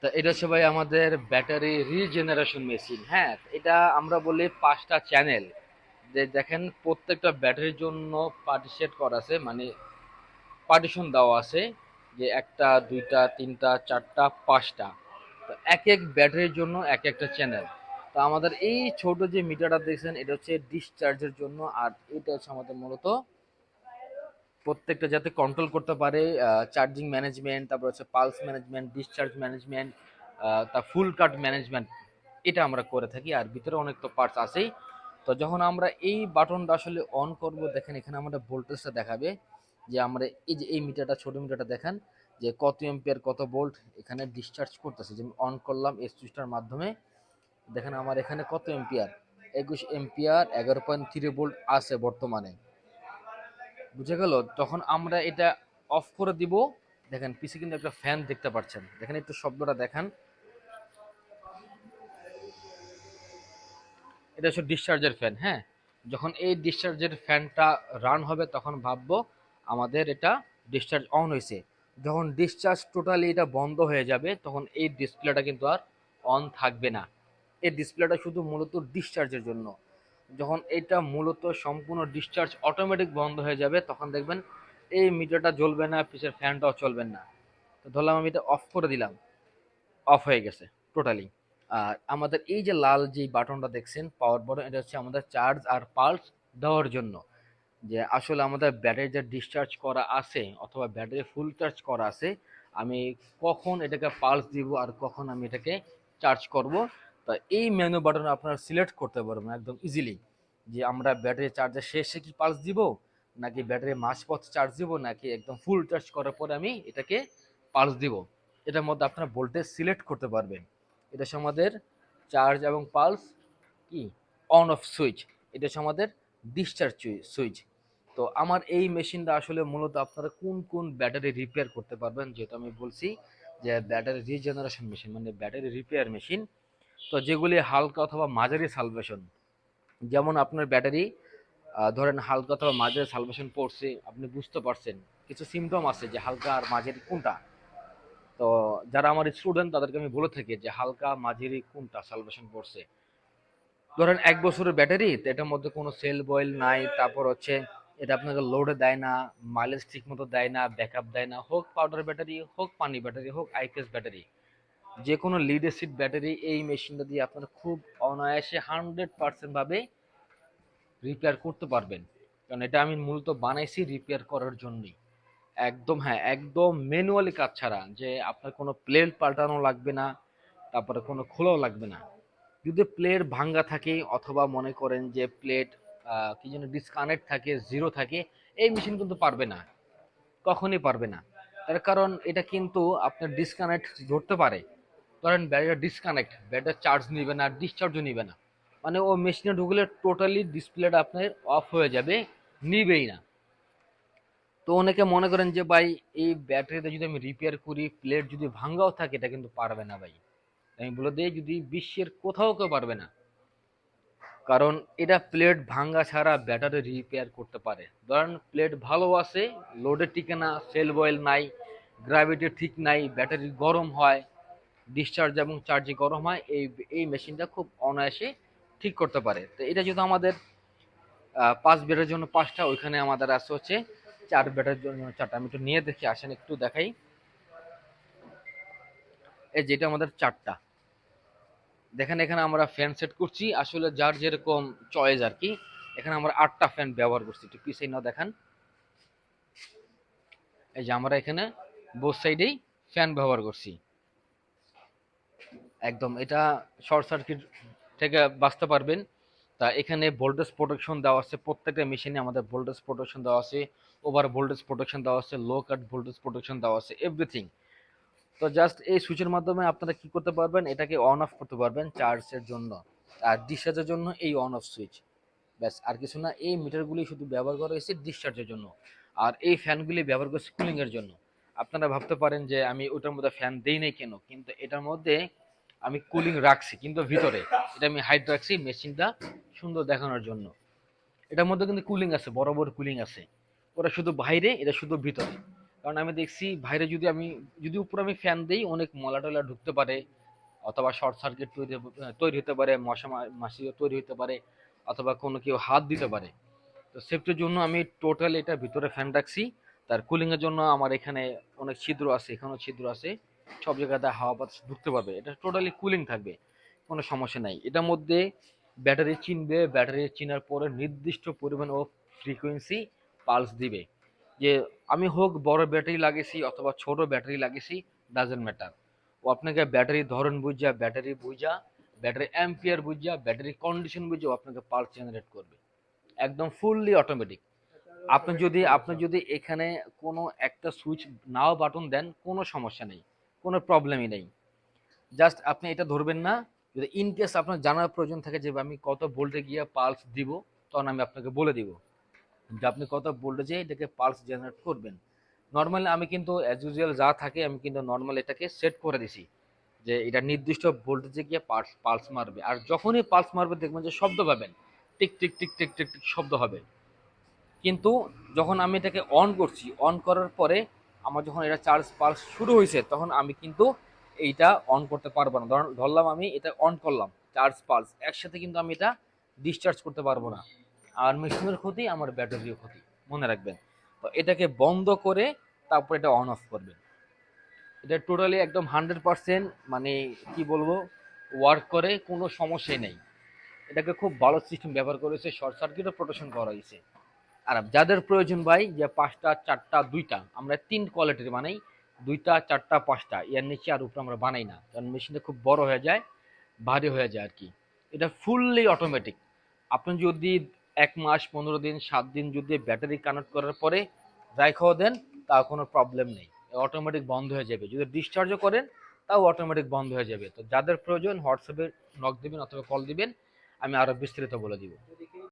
তা এটা হচ্ছে ভাই আমাদের ব্যাটারি রিজেনারেশন মেশিন। হ্যাঁ, এটা আমরা বলি 5টা চ্যানেল। যে দেখেন প্রত্যেকটা ব্যাটারির জন্য পার্টিশন করা আছে, মানে পার্টিশন দেওয়া আছে, যে একটা দুইটা তিনটা চারটা পাঁচটা। তো এক এক ব্যাটারির জন্য এক একটা চ্যানেল। তো আমাদের এই ছোট যে মিটারটা দেখছেন এটা হচ্ছে ডিসচার্জের জন্য, আর এটা হচ্ছে আমাদের মূলত প্রত্যেকটা যাতে কন্ট্রোল করতে পারে চার্জিং ম্যানেজমেন্ট, তারপর হচ্ছে পালস ম্যানেজমেন্ট, ডিসচার্জ ম্যানেজমেন্ট, তা ফুল কাট ম্যানেজমেন্ট, এটা আমরা করে থাকি। আর ভিতরে অনেক তো পার্টস আছেই। তো যখন আমরা এই বাটনটা আসলে অন করব, দেখেন এখানে আমাদের ভোল্টেজটা দেখাবে, যে আমরা এই যে এই মিটারটা, ছোট মিটারটা দেখেন যে কত এম্পিয়ার কত ভোল্ট এখানে ডিসচার্জ করতেছে। যে অন করলাম এই সুইচটার মাধ্যমে, দেখেন আমার এখানে কত এম্পিয়ার, 21 এম্পিয়ার, 11.3 ভোল্ট আছে বর্তমানে। বুঝে গেল? তখন আমরা এটা অফ করে দিব। দেখেন পিছে কিন্তু একটা ফ্যান দেখতে পাচ্ছেন, দেখেন একটু শব্দটা দেখান। এটা হচ্ছে ডিসচার্জের ফ্যান। হ্যাঁ, যখন এই ডিসচার্জের ফ্যানটা রান হবে তখন ভাববো আমাদের এটা ডিসচার্জ অন হয়েছে। যখন ডিসচার্জ টোটালি এটা বন্ধ হয়ে যাবে তখন এই ডিসপ্লেটা কিন্তু আর অন থাকবে না। এই ডিসপ্লেটা শুধু মূলত ডিসচার্জের জন্য। যখন এটা মূলত সম্পূর্ণ ডিসচার্জ অটোমেটিক বন্ধ হয়ে যাবে তখন দেখবেন এই মিটারটা জ্বলবে না, পিছের ফ্যানটাও চলবে না। তো ধরলাম আমি এটা অফ করে দিলাম, অফ হয়ে গেছে টোটালি। আর আমাদের এই যে লাল যে বাটনটা দেখছেন পাওয়ার বাটন, এটা হচ্ছে আমাদের চার্জ আর পালস দেওয়ার জন্য। যে আসলে আমাদের ব্যাটারি যে ডিসচার্জ করা আছে অথবা ব্যাটারি ফুল চার্জ করা আছে, আমি কখন এটাকে পালস দিব আর কখন আমি এটাকে চার্জ করব। তো এই মেনু বাটন আপনারা সিলেক্ট করতে পারবেন একদম ইজিলি, যে আমরা ব্যাটারি চার্জের শেষে কি পালস দিব, নাকি ব্যাটারি মাঝপথ চার্জ দিব, নাকি একদম ফুল চার্জ করার পরে আমি এটাকে পালস দিব। এটার মধ্যে আপনারা ভোল্টেজ সিলেক্ট করতে পারবেন। এটা হচ্ছে আমাদের চার্জ এবং পালস কি অন অফ সুইচ। এটা হচ্ছে আমাদের ডিসচার্জ সুইচ। তো আমার এই মেশিনটা আসলে মূলত আপনারা কোন কোন ব্যাটারি রিপেয়ার করতে পারবেন, যেহেতু আমি বলছি যে ব্যাটারি রিজেনারেশন মেশিন মানে ব্যাটারি রিপেয়ার মেশিন। তো যেগুলি হালকা অথবা মাঝারি সালভেশন, যেমন আপনার ব্যাটারি ধরেন হালকা অথবা মাঝারি সালভেশন পড়ছে, আপনি বুঝতে পারছেন কিছু সিমটম আছে যে হালকা আর মাঝারি কোনটা। তো যারা আমার স্টুডেন্ট তাদেরকে আমি বলে থাকি যে হালকা মাঝারি কোনটা সালভেশন পড়ছে। ধরেন 1 বছরের ব্যাটারি, তো এটার মধ্যে কোনো সেল বয়েল নাই, তারপর হচ্ছে এটা আপনাকে লোডে দেয় না, মাইলেজ ঠিক মতো দেয় না, ব্যাকআপ দেয় না, হোক পাউডার ব্যাটারি, হোক পানি ব্যাটারি, হোক আইপিএস ব্যাটারি, যে কোনো লিড অ্যাসিড ব্যাটারি এই মেশিনটা দিয়ে আপনারা খুব অনায়াসে 100% ভাবে রিপেয়ার করতে পারবেন। কারণ এটা আমি মূলত বানাইছি রিপেয়ার করার জন্যই। একদম, হ্যাঁ, একদম ম্যানুয়ালি কাজ ছাড়া, যে আপনার কোনো প্লেট পাল্টানো লাগবে না, তারপরে কোনো খোলাও লাগবে না। যদি প্লেট ভাঙ্গা থাকে অথবা মনে করেন যে প্লেট কি যেন ডিসকানেক্ট থাকে, জিরো থাকে, এই মেশিন কিন্তু পারবে না, কখনই পারবে না। তার কারণ এটা কিন্তু আপনার ডিসকানেক্ট ধরতে পারে। ধরেন ব্যাটারি ডিসকানেক্ট, ব্যাটারি চার্জ নিবে না, ডিসচার্জও নিবে না, মানে ও মেশিনে ঢুকলে টোটালি ডিসপ্লেটা আপনার অফ হয়ে যাবে, নিবেই না। তো অনেকে মনে করেন যে ভাই এই ব্যাটারিতে যদি আমি রিপেয়ার করি প্লেট যদি ভাঙ্গাও থাকে, এটা কিন্তু পারবে না ভাই। আমি বলে দিই যদি বিশ্বের কোথাও কেউ পারবে না। কারণ এটা প্লেট ভাঙ্গা ছাড়া ব্যাটারি রিপেয়ার করতে পারে। ধরেন প্লেট ভালো আছে, লোডে টিকে না, সেল বয়েল নাই, গ্র্যাভিটি ঠিক নাই, ব্যাটারি গরম হয়, ডিসচার্জ এবং চার্জে গরম হয়, এই এই মেশিনটা খুব অনায়াসে ঠিক করতে পারে। তো এটা যেহেতু আমাদের 5 বেডের জন্য 5টা, ওইখানে আমাদের আছে হচ্ছে 4 বেডের জন্য 4টা। আমি একটু নিয়ে দেখি, আসেন একটু দেখাই। এই যেটা আমাদের 4টা, দেখেন এখানে আমরা ফ্যান সেট করছি আসলে যার যেরকম চয়েস আর কি। এখানে আমরা 8টা ফ্যান ব্যবহার করছি, একটু পিছিয়ে না দেখান। এই যে আমরা এখানে বোথ সাইডেই ফ্যান ব্যবহার করছি। একদম এটা শর্ট সার্কিট থেকে বাঁচতে পারবেন। তা এখানে ভোল্টেজ প্রোটেকশন দেওয়া আছে, প্রত্যেকটা মেশিনে আমাদের ভোল্টেজ প্রোটেকশন দেওয়া আছে, ওভার ভোল্টেজ প্রোটেকশন দেওয়া আছে, লো কাট ভোল্টেজ প্রোটেকশন দেওয়া আছে, এভরিথিং। তো জাস্ট এই সুইচের মাধ্যমে আপনারা কি করতে পারবেন, এটাকে অন অফ করতে পারবেন চার্জের জন্য, আর ডিসচার্জের জন্য এই অন অফ সুইচ, ব্যাস আর কিছু না। এই মিটারগুলি শুধু ব্যবহার করা হয়েছে ডিসচার্জের জন্য, আর এই ফ্যানগুলি ব্যবহার করছি কুলিং এর জন্য। আপনারা ভাবতে পারেন যে আমি ওটার মধ্যে ফ্যান দেই নাই কেন, কিন্তু এটার মধ্যে আমি কুলিং রাখছি, কিন্তু ভিতরে এটা আমি হাইড রাখছি মেশিনটা সুন্দর দেখানোর জন্য। এটার মধ্যে কিন্তু কুলিং আছে, বড় বড় কুলিং আছে, ওটা শুধু বাইরে, এটা শুধু ভিতরে। কারণ আমি দেখছি বাইরে যদি উপরে আমি ফ্যান দিই অনেক ময়লা টয়লা ঢুকতে পারে, অথবা শর্ট সার্কিট তৈরি হতে পারে, মাছি তৈরি হতে পারে, অথবা কোনো কেউ হাত দিতে পারে। তো সেফটির জন্য আমি টোটাল এটা ভিতরে ফ্যান রাখছি। তার কুলিং এর জন্য আমার এখানে অনেক ছিদ্র আছে, এখানেও ছিদ্র আছে, সব জায়গাতে হাওয়া বাতাস ঢুকতে পারবে, এটা টোটালি কুলিং থাকবে, কোনো সমস্যা নাই। এটার মধ্যে ব্যাটারি চিনবে, ব্যাটারি চিনার পরে নির্দিষ্ট পরিমাণ ও ফ্রিকোয়েন্সি পালস দিবে। যে আমি হোক বড় ব্যাটারি লাগিয়েছি অথবা ছোট ব্যাটারি লাগিয়েছি, ডাজেন্ট ম্যাটার। ও আপনাকে ব্যাটারি ধরন বুঝা, ব্যাটারি অ্যাম্পিয়ার বুঝা, ব্যাটারি কন্ডিশন বুঝে ও আপনাকে পালস জেনারেট করবে, একদম ফুললি অটোমেটিক। আপনি যদি এখানে কোনো একটা সুইচ নাও বাটন দেন, কোনো সমস্যা নেই, কোনো প্রবলেমই নেই। জাস্ট আপনি এটা ধরবেন না। যদি ইন কেস আপনার জানার প্রয়োজন থাকে যে আমি কত ভোল্টে গিয়ে পালস দিব, তখন আমি আপনাকে বলে দিব যে আপনি কত ভোল্টেজে এটাকে পালস জেনারেট করবেন। নর্মালি আমি কিন্তু অ্যাজ ইউজুয়াল যা থাকে আমি কিন্তু নর্মাল এটাকে সেট করে দিছি যে এটা নির্দিষ্ট ভোল্টেজে গিয়ে পালস পালস মারবে। আর যখনই পালস মারবে দেখবেন যে শব্দ পাবেন, tick tick tick tick tick tick শব্দ হবে। কিন্তু যখন আমি এটাকে অন করছি, অন করার পরে আমার যখন এটা চার্জ পালস শুরু হয়েছে, তখন আমি কিন্তু এইটা অন করতে পারবো না। ধরলাম আমি এটা অন করলাম, চার্জ পালস একসাথে কিন্তু আমি এটা ডিসচার্জ করতে পারবো না। আর মেশিনের ক্ষতি, আমার ব্যাটারিও ক্ষতি, মনে রাখবেন। তো এটাকে বন্ধ করে তারপর এটা অন অফ করবেন। এটা টোটালি একদম 100%, মানে কি বলবো, ওয়ার্ক করে, কোনো সমস্যাই নেই। এটাকে খুব ভালো সিস্টেম ব্যবহার করেছে, শর্ট সার্কিটও প্রোটেকশন করা হয়েছে। আর যাদের প্রয়োজন ভাই যে 5টা 4টা 2টা, আমরা 3 কোয়ালিটির বানাই, 2টা 4টা 5টা, এর নিচে আর উপরে আমরা বানাই না, কারণ মেশিনটা খুব বড় হয়ে যায়, ভারী হয়ে যায় আর কি। এটা ফুললি অটোমেটিক। আপনি যদি 1 মাস 15 দিন 7 দিন যদি ব্যাটারি কানেক্ট করার পরে রাইখাও দেন, তাও কোনো প্রবলেম নেই, অটোমেটিক বন্ধ হয়ে যাবে। যদি ডিসচার্জও করেন তাও অটোমেটিক বন্ধ হয়ে যাবে। তো যাদের প্রয়োজন হোয়াটসঅ্যাপে নক দিবেন অথবা কল দিবেন, আমি আরো বিস্তারিত বলে দিব।